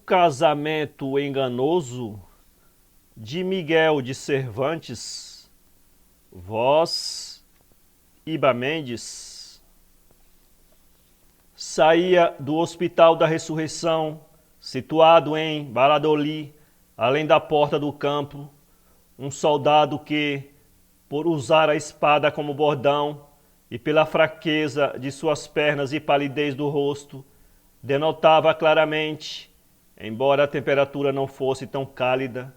casamento enganoso de Miguel de Cervantes, voz Iba Mendes. Saía do Hospital da Ressurreição, situado em Valladolid, além da porta do campo, um soldado que, por usar a espada como bordão e pela fraqueza de suas pernas e palidez do rosto, denotava claramente, embora a temperatura não fosse tão cálida,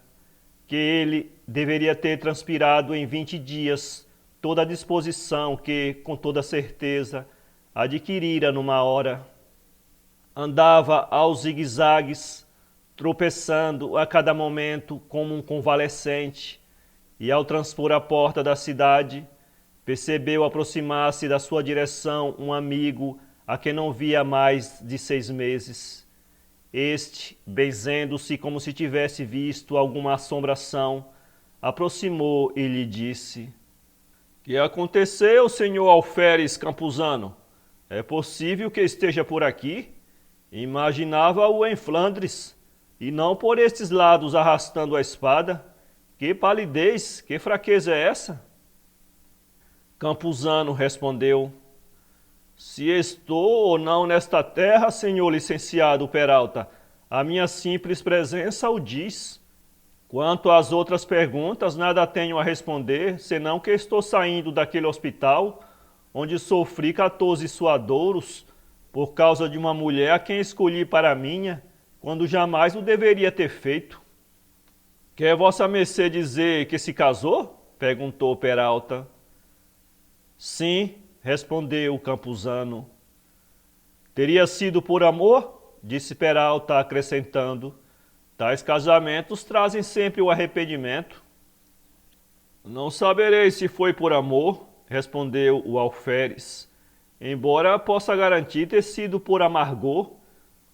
que ele deveria ter transpirado em 20 dias toda a disposição que, com toda certeza, adquirira numa hora. Andava aos zigue-zagues, tropeçando a cada momento como um convalescente, e ao transpor a porta da cidade, percebeu aproximar-se da sua direção um amigo a quem não via há mais de 6 meses. Este, benzendo-se como se tivesse visto alguma assombração, aproximou e lhe disse: "Que aconteceu, senhor Alferes Campuzano? É possível que esteja por aqui? Imaginava-o em Flandres, e não por estes lados arrastando a espada. Que palidez, que fraqueza é essa?" Campuzano respondeu: "Se estou ou não nesta terra, senhor licenciado Peralta, a minha simples presença o diz. Quanto às outras perguntas, nada tenho a responder, senão que estou saindo daquele hospital, onde sofri 14 suadouros, por causa de uma mulher a quem escolhi para minha, quando jamais o deveria ter feito." "Quer vossa mercê dizer que se casou?" perguntou Peralta. "Sim", respondeu o Campuzano. "Teria sido por amor?" disse Peralta, acrescentando: "Tais casamentos trazem sempre o arrependimento." "Não saberei se foi por amor", respondeu o alferes, "embora possa garantir ter sido por amargor,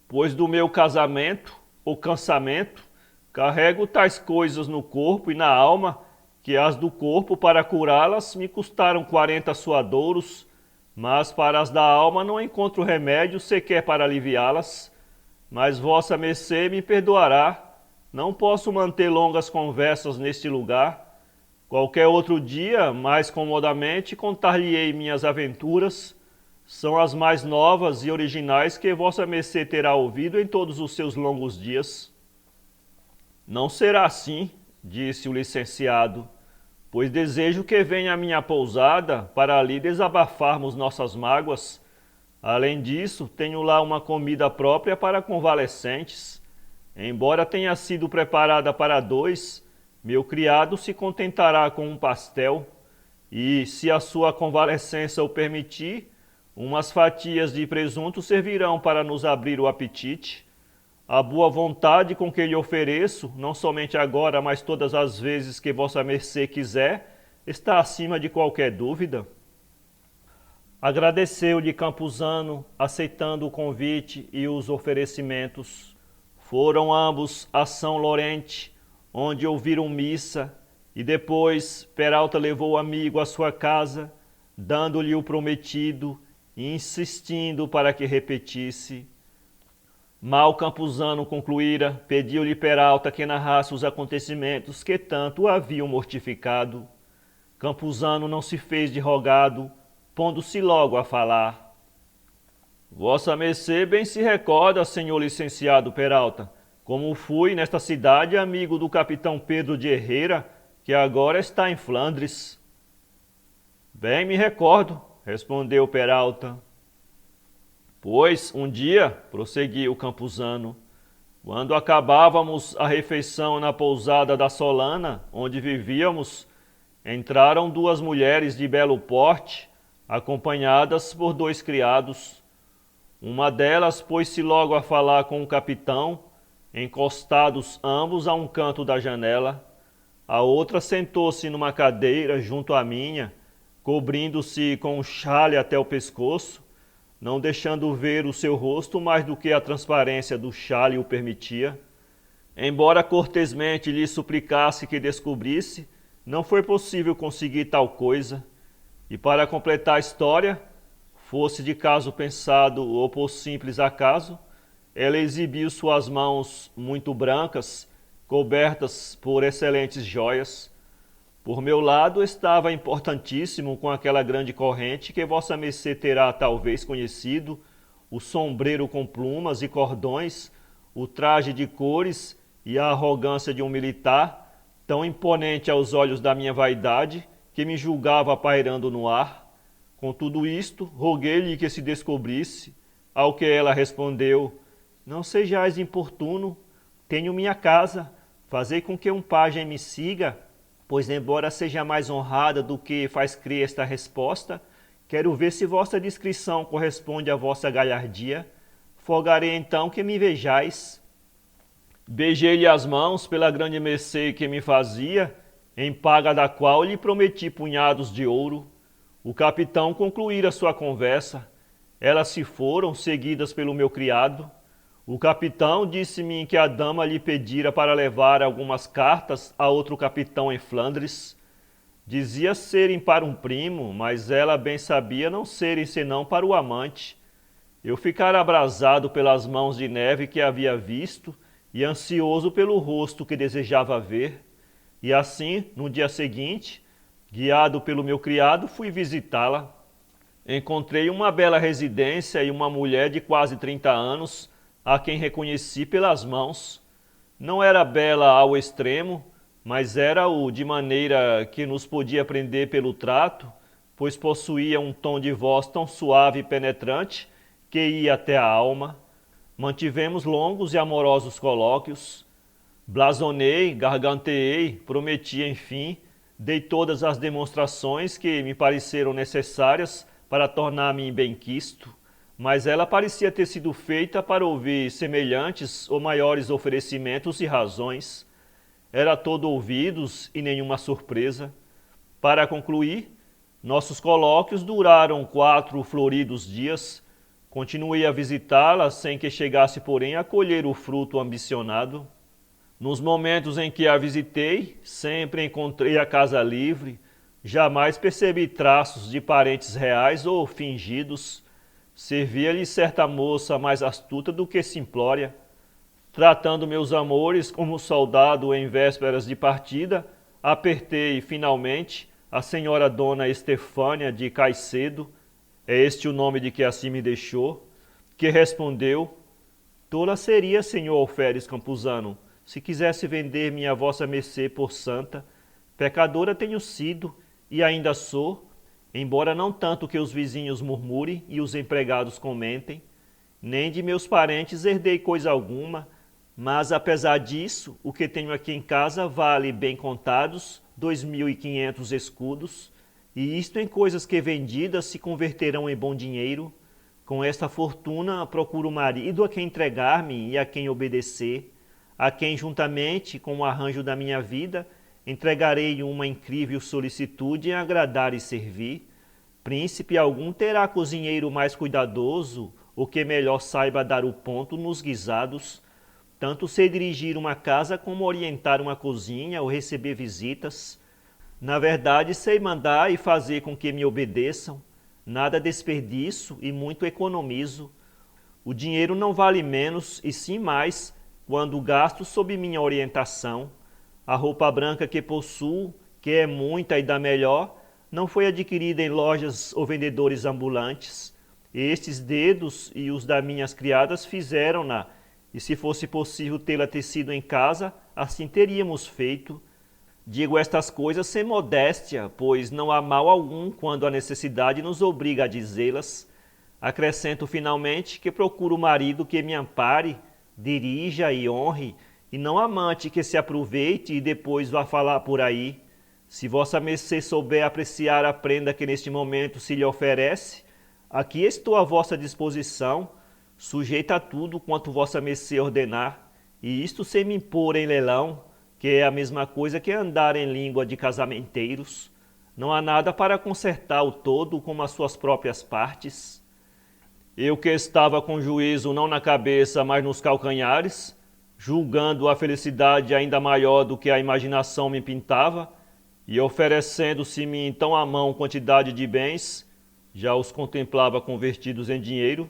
pois do meu casamento, ou cansamento, carrego tais coisas no corpo e na alma, que as do corpo, para curá-las, me custaram 40 suadouros, mas para as da alma não encontro remédio sequer para aliviá-las. Mas vossa mercê me perdoará, não posso manter longas conversas neste lugar. Qualquer outro dia, mais comodamente, contar-lhe-ei minhas aventuras. São as mais novas e originais que vossa mercê terá ouvido em todos os seus longos dias." "Não será assim", disse o licenciado, "pois desejo que venha à minha pousada para ali desabafarmos nossas mágoas. Além disso, tenho lá uma comida própria para convalescentes. Embora tenha sido preparada para 2, meu criado se contentará com um pastel, e, se a sua convalescença o permitir, umas fatias de presunto servirão para nos abrir o apetite. A boa vontade com que lhe ofereço, não somente agora, mas todas as vezes que vossa mercê quiser, está acima de qualquer dúvida." Agradeceu-lhe Campuzano, aceitando o convite e os oferecimentos. Foram ambos a São Lorente, onde ouviram missa, e depois Peralta levou o amigo à sua casa, dando-lhe o prometido e insistindo para que repetisse. Mal Campuzano concluíra, pediu-lhe Peralta que narrasse os acontecimentos que tanto o haviam mortificado. Campuzano não se fez de rogado, pondo-se logo a falar. "Vossa mercê bem se recorda, senhor licenciado Peralta, como fui nesta cidade amigo do capitão Pedro de Herrera, que agora está em Flandres." "Bem me recordo", respondeu Peralta. "Pois um dia", prosseguiu Campuzano, "quando acabávamos a refeição na pousada da Solana, onde vivíamos, entraram 2 mulheres de belo porte, acompanhadas por 2 criados. Uma delas pôs-se logo a falar com o capitão, encostados ambos a um canto da janela. A outra sentou-se numa cadeira junto à minha, cobrindo-se com um xale até o pescoço, não deixando ver o seu rosto mais do que a transparência do xale o permitia. Embora cortesmente lhe suplicasse que descobrisse, não foi possível conseguir tal coisa. E para completar a história, fosse de caso pensado ou por simples acaso, ela exibiu suas mãos muito brancas, cobertas por excelentes joias. Por meu lado estava importantíssimo com aquela grande corrente que vossa mercê terá talvez conhecido, o sombreiro com plumas e cordões, o traje de cores e a arrogância de um militar, tão imponente aos olhos da minha vaidade, que me julgava pairando no ar. Com tudo isto, roguei-lhe que se descobrisse, ao que ela respondeu: não sejais importuno, tenho minha casa, fazei com que um pajem me siga, pois embora seja mais honrada do que faz crer esta resposta, quero ver se vossa discrição corresponde à vossa galhardia. Folgarei então que me vejais. Beijei-lhe as mãos pela grande mercê que me fazia, em paga da qual lhe prometi punhados de ouro. O capitão concluíra sua conversa. Elas se foram, seguidas pelo meu criado. O capitão disse-me que a dama lhe pedira para levar algumas cartas a outro capitão em Flandres. Dizia serem para um primo, mas ela bem sabia não serem senão para o amante. Eu ficara abrasado pelas mãos de neve que havia visto e ansioso pelo rosto que desejava ver. E assim, no dia seguinte, guiado pelo meu criado, fui visitá-la. Encontrei uma bela residência e uma mulher de quase 30 anos, a quem reconheci pelas mãos. Não era bela ao extremo, mas era-o de maneira que nos podia prender pelo trato, pois possuía um tom de voz tão suave e penetrante que ia até a alma. Mantivemos longos e amorosos colóquios. Blasonei, garganteei, prometi, enfim, dei todas as demonstrações que me pareceram necessárias para tornar-me benquisto, mas ela parecia ter sido feita para ouvir semelhantes ou maiores oferecimentos e razões. Era todo ouvidos e nenhuma surpresa. Para concluir, nossos colóquios duraram 4 floridos dias. Continuei a visitá-la sem que chegasse, porém, a colher o fruto ambicionado. Nos momentos em que a visitei, sempre encontrei a casa livre, jamais percebi traços de parentes reais ou fingidos. Servia-lhe certa moça mais astuta do que simplória. Tratando meus amores como soldado em vésperas de partida, apertei finalmente a senhora dona Estefânia de Caicedo, é este o nome de que assim me deixou, que respondeu: tola seria, senhor Alferes Campuzano, se quisesse vender-me a vossa mercê por santa. Pecadora tenho sido, e ainda sou, embora não tanto que os vizinhos murmurem e os empregados comentem, nem de meus parentes herdei coisa alguma, mas apesar disso, o que tenho aqui em casa vale, bem contados, 2.500 escudos, e isto em coisas que vendidas se converterão em bom dinheiro. Com esta fortuna procuro marido a quem entregar-me e a quem obedecer, a quem juntamente com o arranjo da minha vida entregarei uma incrível solicitude em agradar e servir. Príncipe algum terá cozinheiro mais cuidadoso, ou que melhor saiba dar o ponto nos guisados. Tanto sei dirigir uma casa como orientar uma cozinha ou receber visitas. Na verdade, sei mandar e fazer com que me obedeçam. Nada desperdiço e muito economizo. O dinheiro não vale menos e sim mais quando gasto sob minha orientação. A roupa branca que possuo, que é muita e da melhor, não foi adquirida em lojas ou vendedores ambulantes. Estes dedos e os das minhas criadas fizeram-na, e se fosse possível tê-la tecido em casa, assim teríamos feito. Digo estas coisas sem modéstia, pois não há mal algum quando a necessidade nos obriga a dizê-las. Acrescento finalmente que procuro o marido que me ampare, dirija e honre, e não amante que se aproveite e depois vá falar por aí. Se vossa mercê souber apreciar a prenda que neste momento se lhe oferece, aqui estou à vossa disposição, sujeita a tudo quanto vossa mercê ordenar, e isto sem me impor em leilão, que é a mesma coisa que andar em língua de casamenteiros. Não há nada para consertar o todo como as suas próprias partes. Eu que estava com juízo não na cabeça, mas nos calcanhares, julgando a felicidade ainda maior do que a imaginação me pintava, e oferecendo-se-me então à mão quantidade de bens, já os contemplava convertidos em dinheiro,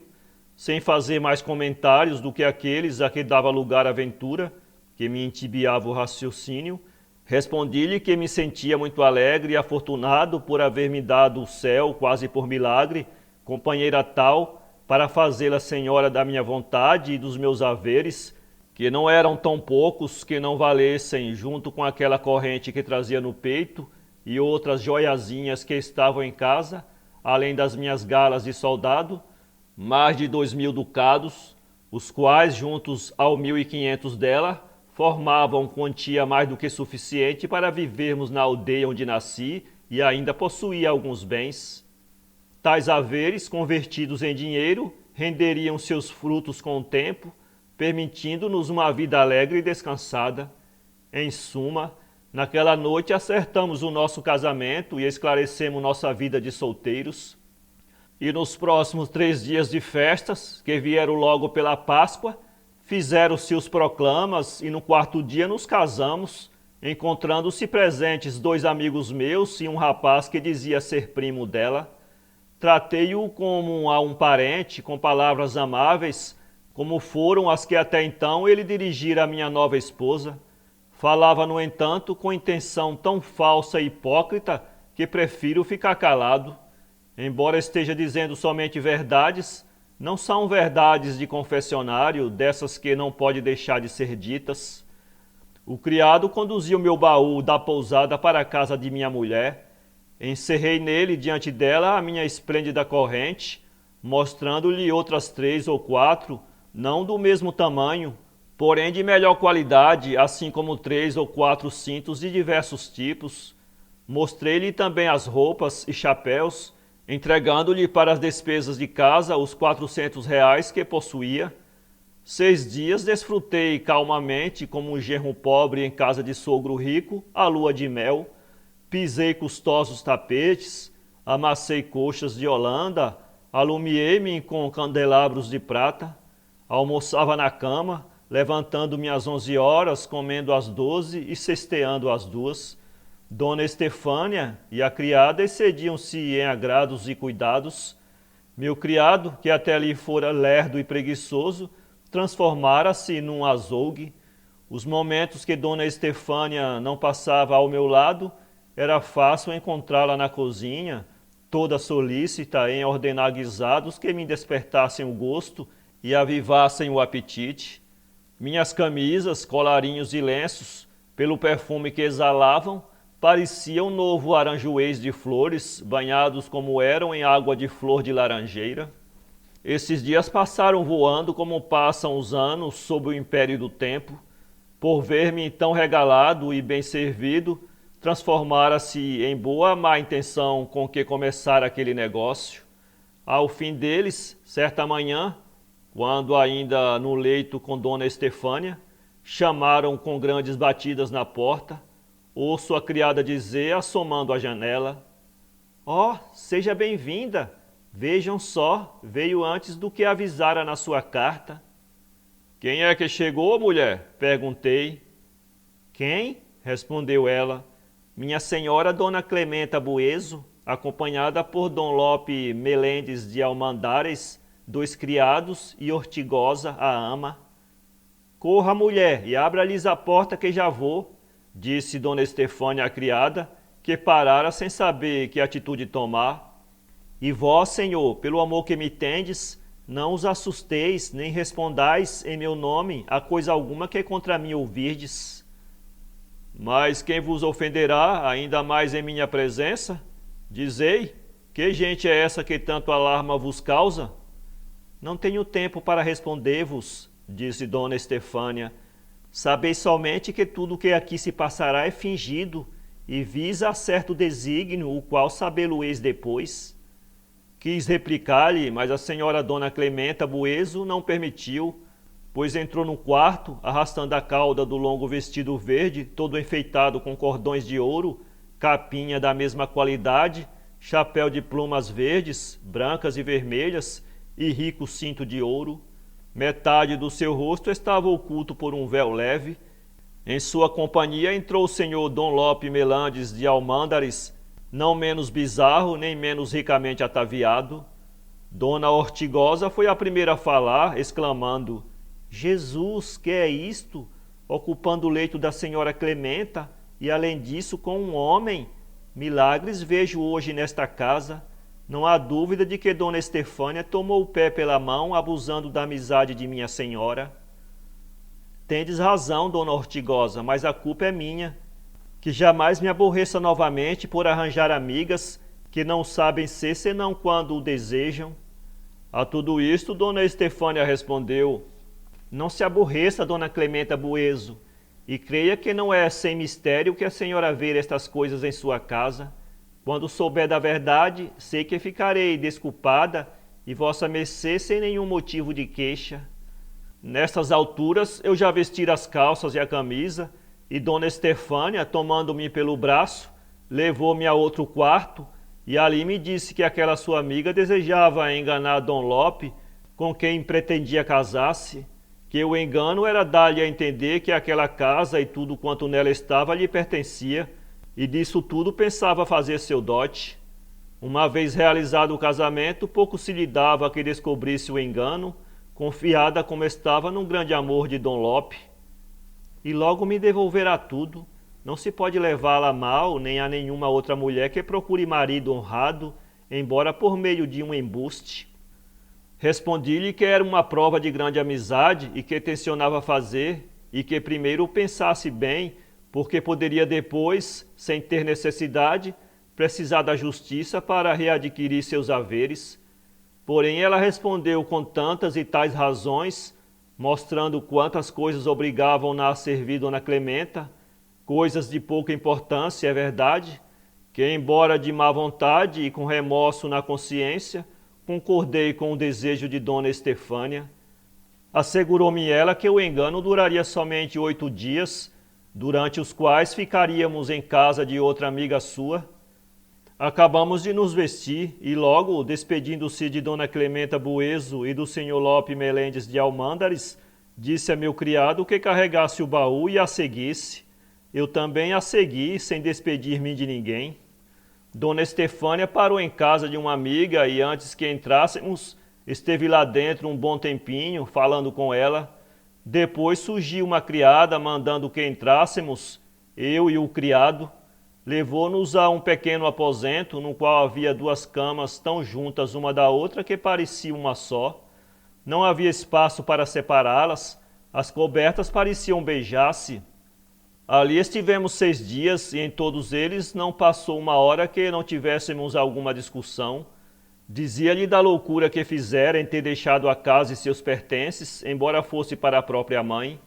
sem fazer mais comentários do que aqueles a que dava lugar à aventura, que me entibiava o raciocínio, respondi-lhe que me sentia muito alegre e afortunado por haver me dado o céu, quase por milagre, companheira tal, para fazê-la senhora da minha vontade e dos meus haveres, que não eram tão poucos que não valessem, junto com aquela corrente que trazia no peito e outras joiazinhas que estavam em casa, além das minhas galas de soldado, mais de 2.000 ducados, os quais, juntos ao 1.500 dela, formavam quantia mais do que suficiente para vivermos na aldeia onde nasci e ainda possuía alguns bens. Tais haveres, convertidos em dinheiro, renderiam seus frutos com o tempo, permitindo-nos uma vida alegre e descansada. Em suma, naquela noite acertamos o nosso casamento e esclarecemos nossa vida de solteiros. E nos próximos 3 dias de festas, que vieram logo pela Páscoa, fizeram-se os proclamas e no 4º dia nos casamos, encontrando-se presentes 2 amigos meus e um rapaz que dizia ser primo dela. Tratei-o como a um parente, com palavras amáveis, como foram as que até então ele dirigira à minha nova esposa. Falava, no entanto, com intenção tão falsa e hipócrita que prefiro ficar calado. Embora esteja dizendo somente verdades, não são verdades de confessionário, dessas que não pode deixar de ser ditas. O criado conduziu meu baú da pousada para a casa de minha mulher. Encerrei nele, diante dela, a minha esplêndida corrente, mostrando-lhe outras 3 ou 4, não do mesmo tamanho, porém de melhor qualidade, assim como 3 ou 4 cintos de diversos tipos. Mostrei-lhe também as roupas e chapéus, entregando-lhe para as despesas de casa os 400 reais que possuía. 6 dias desfrutei calmamente, como um genro pobre em casa de sogro rico, a lua de mel. Pisei custosos tapetes, amassei coxas de Holanda, alumiei-me com candelabros de prata, almoçava na cama, levantando-me às 11 horas, comendo às 12 e cesteando às 2. Dona Estefânia e a criada excediam-se em agrados e cuidados. Meu criado, que até ali fora lerdo e preguiçoso, transformara-se num azougue. Os momentos que Dona Estefânia não passava ao meu lado, era fácil encontrá-la na cozinha, toda solícita em ordenar guisados que me despertassem o gosto e avivassem o apetite. Minhas camisas, colarinhos e lenços, pelo perfume que exalavam, pareciam novo aranjuês de flores, banhados como eram em água de flor de laranjeira. Esses dias passaram voando como passam os anos sob o império do tempo. Por ver-me então regalado e bem servido, transformara-se em boa má intenção com que começara aquele negócio. Ao fim deles, certa manhã, quando ainda no leito com Dona Estefânia, chamaram com grandes batidas na porta. Ouço a criada dizer, assomando à janela: "Ó, seja bem-vinda! Vejam só, veio antes do que avisara na sua carta." "Quem é que chegou, mulher?" perguntei. "Quem?" respondeu ela. "Minha senhora Dona Clementa Bueso, acompanhada por Dom Lope Melendes de Almandares, 2 criados e Ortigosa, a ama." "Corra, mulher, e abra-lhes a porta que já vou," disse Dona Estefânia à criada, que parara sem saber que atitude tomar. "E vós, senhor, pelo amor que me tendes, não os assusteis, nem respondais em meu nome a coisa alguma que contra mim ouvirdes." "Mas quem vos ofenderá, ainda mais em minha presença? Dizei, que gente é essa que tanto alarma vos causa?" "Não tenho tempo para responder-vos," disse Dona Estefânia. "Sabeis somente que tudo o que aqui se passará é fingido e visa a certo desígnio, o qual sabê-lo-eis depois." Quis replicar-lhe, mas a senhora Dona Clementa Bueso não permitiu, pois entrou no quarto, arrastando a cauda do longo vestido verde, todo enfeitado com cordões de ouro, capinha da mesma qualidade, chapéu de plumas verdes, brancas e vermelhas e rico cinto de ouro. Metade do seu rosto estava oculto por um véu leve. Em sua companhia entrou o senhor Dom Lope Melandes de Almandares, não menos bizarro nem menos ricamente ataviado. Dona Ortigosa foi a primeira a falar, exclamando: Jesus, que é isto? Ocupando o leito da senhora Clementa, e além disso com um homem? Milagres vejo hoje nesta casa. Não há dúvida de que Dona Estefânia tomou o pé pela mão, abusando da amizade de minha senhora. Tendes razão, Dona Ortigosa, mas a culpa é minha. Que jamais me aborreça novamente por arranjar amigas que não sabem ser senão quando o desejam. A tudo isto, Dona Estefânia respondeu: Não se aborreça, Dona Clementa Bueso, e creia que não é sem mistério que a senhora vê estas coisas em sua casa. Quando souber da verdade, sei que ficarei desculpada e vossa mercê sem nenhum motivo de queixa. Nestas alturas, eu já vestira as calças e a camisa, e Dona Estefânia, tomando-me pelo braço, levou-me a outro quarto, e ali me disse que aquela sua amiga desejava enganar Dom Lope, com quem pretendia casar-se, que o engano era dar-lhe a entender que aquela casa e tudo quanto nela estava lhe pertencia, e disso tudo pensava fazer seu dote. Uma vez realizado o casamento, pouco se lhe dava que descobrisse o engano, confiada como estava num grande amor de Dom Lope. E logo me devolverá tudo. Não se pode levá-la a mal, nem a nenhuma outra mulher que procure marido honrado, embora por meio de um embuste. Respondi-lhe que era uma prova de grande amizade e que tencionava fazer, e que primeiro pensasse bem, porque poderia depois, sem ter necessidade, precisar da justiça para readquirir seus haveres. Porém ela respondeu com tantas e tais razões, mostrando quantas coisas obrigavam-na a servir Dona Clementa, coisas de pouca importância, é verdade, que embora de má vontade e com remorso na consciência, concordei com o desejo de Dona Estefânia. Assegurou-me ela que o engano duraria somente 8 dias, durante os quais ficaríamos em casa de outra amiga sua. Acabamos de nos vestir e logo, despedindo-se de Dona Clementa Bueso e do senhor Lope Melendes de Almândares, disse a meu criado que carregasse o baú e a seguisse. Eu também a segui, sem despedir-me de ninguém. Dona Estefânia parou em casa de uma amiga e antes que entrássemos, esteve lá dentro um bom tempinho, falando com ela. Depois surgiu uma criada, mandando que entrássemos, eu e o criado. Levou-nos a um pequeno aposento, no qual havia 2 camas tão juntas uma da outra que pareciam uma só. Não havia espaço para separá-las, as cobertas pareciam beijar-se. Ali estivemos 6 dias e em todos eles não passou uma hora que não tivéssemos alguma discussão. Dizia-lhe da loucura que fizera em ter deixado a casa e seus pertences, embora fosse para a própria mãe.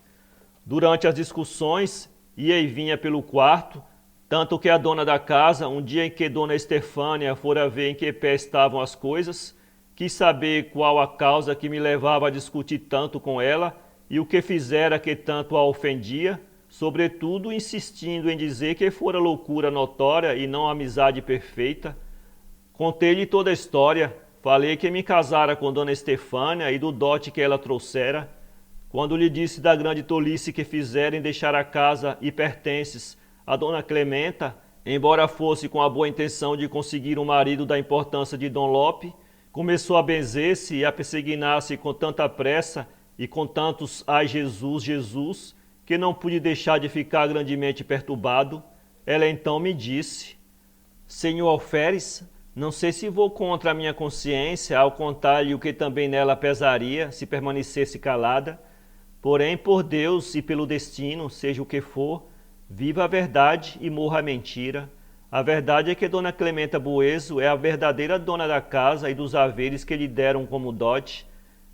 Durante as discussões, ia e vinha pelo quarto, tanto que a dona da casa, um dia em que Dona Estefânia fora ver em que pé estavam as coisas, quis saber qual a causa que me levava a discutir tanto com ela e o que fizera que tanto a ofendia, sobretudo insistindo em dizer que fora loucura notória e não amizade perfeita. Contei-lhe toda a história, falei que me casara com Dona Estefânia e do dote que ela trouxera. Quando lhe disse da grande tolice que fizera em deixar a casa e pertences a Dona Clementa, embora fosse com a boa intenção de conseguir um marido da importância de Dom Lope, começou a benzer-se e a persignar-se com tanta pressa e com tantos ai Jesus, Jesus, que não pude deixar de ficar grandemente perturbado. Ela então me disse: Senhor Alferes, não sei se vou contra a minha consciência ao contar-lhe o que também nela pesaria se permanecesse calada, porém por Deus e pelo destino, seja o que for, viva a verdade e morra a mentira. A verdade é que Dona Clementa Bueso é a verdadeira dona da casa e dos haveres que lhe deram como dote.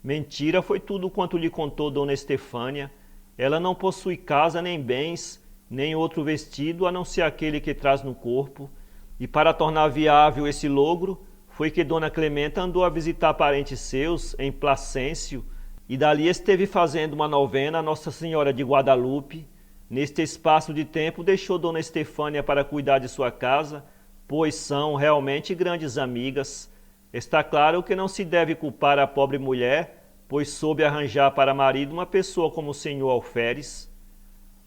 Mentira foi tudo quanto lhe contou Dona Estefânia. Ela não possui casa nem bens, nem outro vestido a não ser aquele que traz no corpo. E para tornar viável esse logro, foi que Dona Clementa andou a visitar parentes seus em Placêncio, e dali esteve fazendo uma novena a Nossa Senhora de Guadalupe. Neste espaço de tempo deixou Dona Estefânia para cuidar de sua casa, pois são realmente grandes amigas. Está claro que não se deve culpar a pobre mulher, pois soube arranjar para marido uma pessoa como o senhor Alferes.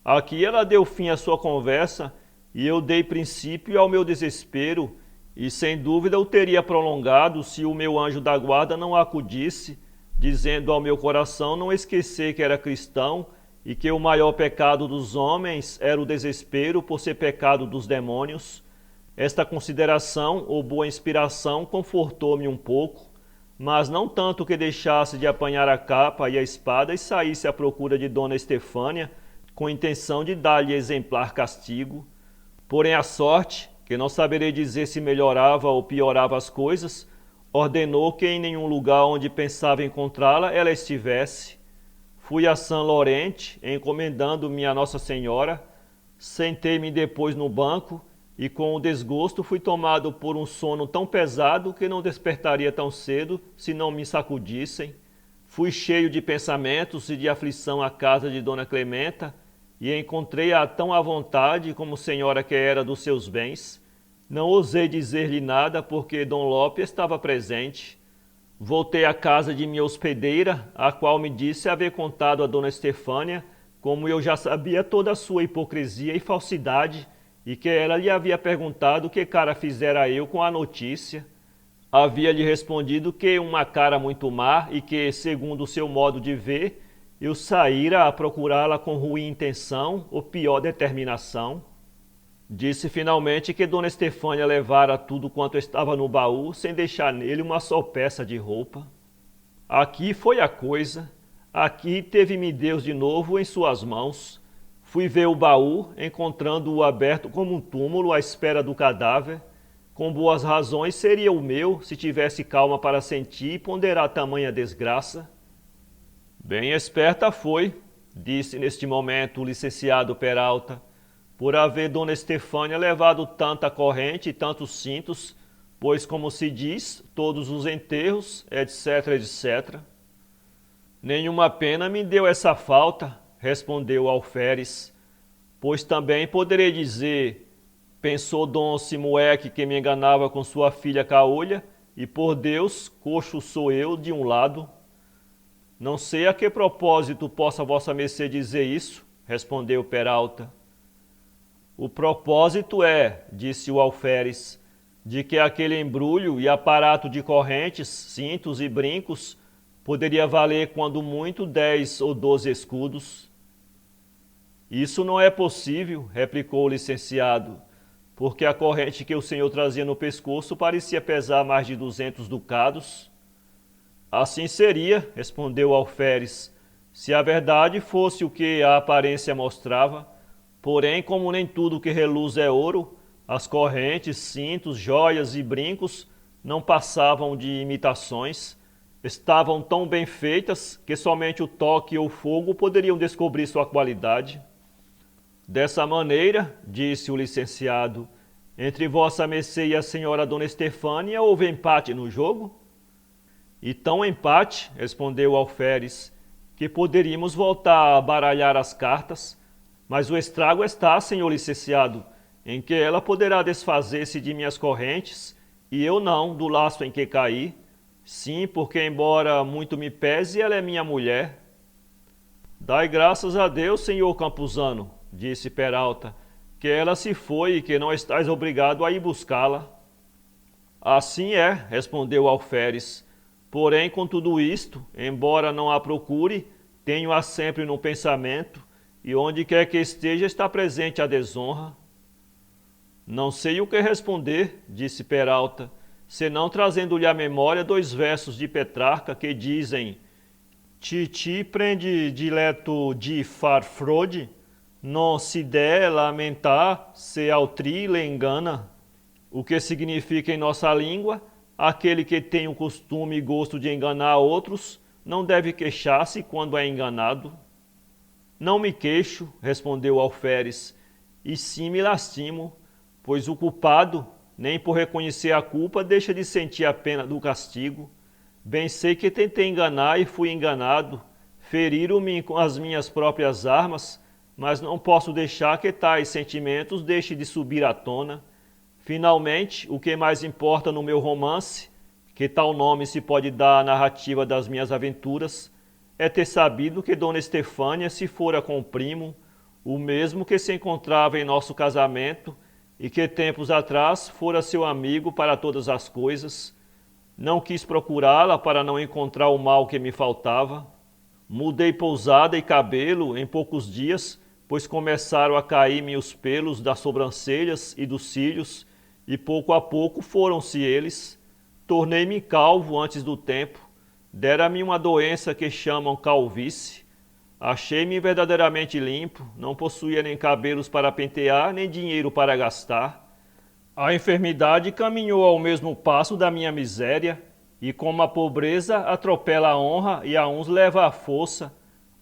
Aqui ela deu fim à sua conversa, e eu dei princípio ao meu desespero, E sem dúvida o teria prolongado se o meu anjo da guarda não acudisse, dizendo ao meu coração não esquecer que era cristão e que o maior pecado dos homens era o desespero por ser pecado dos demônios. Esta consideração ou boa inspiração confortou-me um pouco, mas não tanto que deixasse de apanhar a capa e a espada e saísse à procura de Dona Estefânia com intenção de dar-lhe exemplar castigo. Porém a sorte, que não saberei dizer se melhorava ou piorava as coisas, ordenou que em nenhum lugar onde pensava encontrá-la ela estivesse. Fui a São Lorente, encomendando-me a Nossa Senhora, sentei-me depois no banco e com o desgosto fui tomado por um sono tão pesado que não despertaria tão cedo se não me sacudissem. Fui cheio de pensamentos e de aflição à casa de Dona Clementa e encontrei-a tão à vontade como senhora que era dos seus bens. Não ousei dizer-lhe nada porque Dom Lope estava presente. Voltei à casa de minha hospedeira, a qual me disse haver contado a Dona Estefânia como eu já sabia toda a sua hipocrisia e falsidade e que ela lhe havia perguntado que cara fizera eu com a notícia. Havia-lhe respondido que uma cara muito má e que, segundo o seu modo de ver, eu saíra a procurá-la com ruim intenção ou pior determinação. Disse finalmente que Dona Estefânia levara tudo quanto estava no baú, sem deixar nele uma só peça de roupa. Aqui foi a coisa. Aqui teve-me Deus de novo em suas mãos. Fui ver o baú, encontrando-o aberto como um túmulo à espera do cadáver. Com boas razões seria o meu, se tivesse calma para sentir e ponderar tamanha desgraça. Bem esperta foi, disse neste momento o licenciado Peralta, por haver Dona Estefânia levado tanta corrente e tantos cintos, pois, como se diz, todos os enterros, etc, etc. Nenhuma pena me deu essa falta, respondeu Alferes, pois também poderei dizer, pensou Dom Simueque que me enganava com sua filha Caolha, e por Deus, coxo sou eu de um lado. Não sei a que propósito possa vossa mercê dizer isso, respondeu Peralta. O propósito é, disse o Alferes, de que aquele embrulho e aparato de correntes, cintos e brincos poderia valer quando muito 10 ou 12 escudos. Isso não é possível, replicou o licenciado, porque a corrente que o senhor trazia no pescoço parecia pesar mais de 200 ducados. Assim seria, respondeu Alferes, se a verdade fosse o que a aparência mostrava. Porém, como nem tudo que reluz é ouro, as correntes, cintos, joias e brincos não passavam de imitações. Estavam tão bem feitas que somente o toque ou o fogo poderiam descobrir sua qualidade. Dessa maneira, disse o licenciado, entre vossa mercê e a senhora Dona Estefânia houve empate no jogo? E tão empate, respondeu Alferes, que poderíamos voltar a baralhar as cartas, mas o estrago está, senhor licenciado, em que ela poderá desfazer-se de minhas correntes e eu não, do laço em que caí. Sim, porque embora muito me pese, ela é minha mulher. Dai graças a Deus, senhor Campuzano, disse Peralta, que ela se foi e que não estás obrigado a ir buscá-la. Assim é, respondeu Alferes, porém com tudo isto, embora não a procure, tenho-a sempre no pensamento, e onde quer que esteja está presente a desonra. Não sei o que responder, disse Peralta, senão trazendo-lhe à memória 2 versos de Petrarca que dizem: Titi prende dileto de far frode, non si de lamentar se altri le engana. O que significa em nossa língua, aquele que tem o costume e gosto de enganar outros, não deve queixar-se quando é enganado. Não me queixo, respondeu Alferes, e sim me lastimo, pois o culpado, nem por reconhecer a culpa, deixa de sentir a pena do castigo. Bem sei que tentei enganar e fui enganado, feriram-me com as minhas próprias armas, mas não posso deixar que tais sentimentos deixem de subir à tona. Finalmente, o que mais importa no meu romance, que tal nome se pode dar à narrativa das minhas aventuras, é ter sabido que Dona Estefânia se fora com o primo, o mesmo que se encontrava em nosso casamento, e que tempos atrás fora seu amigo para todas as coisas. Não quis procurá-la para não encontrar o mal que me faltava. Mudei pousada e cabelo em poucos dias, pois começaram a cair-me os pelos das sobrancelhas e dos cílios, e pouco a pouco foram-se eles. Tornei-me calvo antes do tempo, dera-me uma doença que chamam calvície. Achei-me verdadeiramente limpo, não possuía nem cabelos para pentear, nem dinheiro para gastar. A enfermidade caminhou ao mesmo passo da minha miséria, e como a pobreza atropela a honra e a uns leva à força,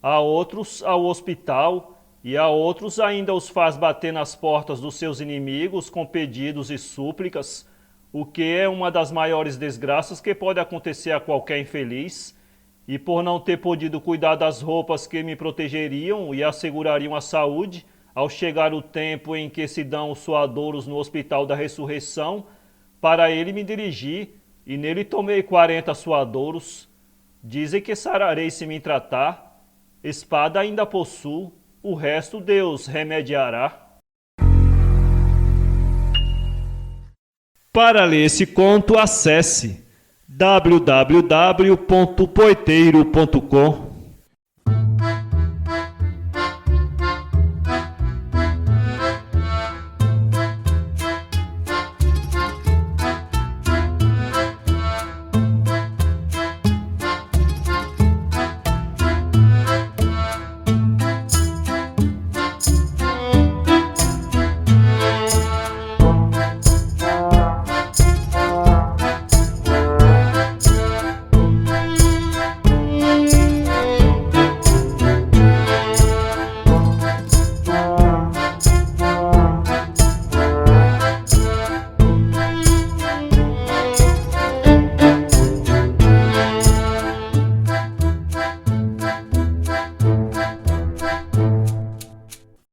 a outros ao hospital, e a outros ainda os faz bater nas portas dos seus inimigos com pedidos e súplicas, o que é uma das maiores desgraças que pode acontecer a qualquer infeliz, e por não ter podido cuidar das roupas que me protegeriam e assegurariam a saúde, ao chegar o tempo em que se dão os suadouros no hospital da ressurreição, para ele me dirigi, e nele tomei 40 suadouros. Dizem que sararei se me tratar, espada ainda possuo, o resto Deus remediará. Para ler esse conto, acesse www.poeteiro.com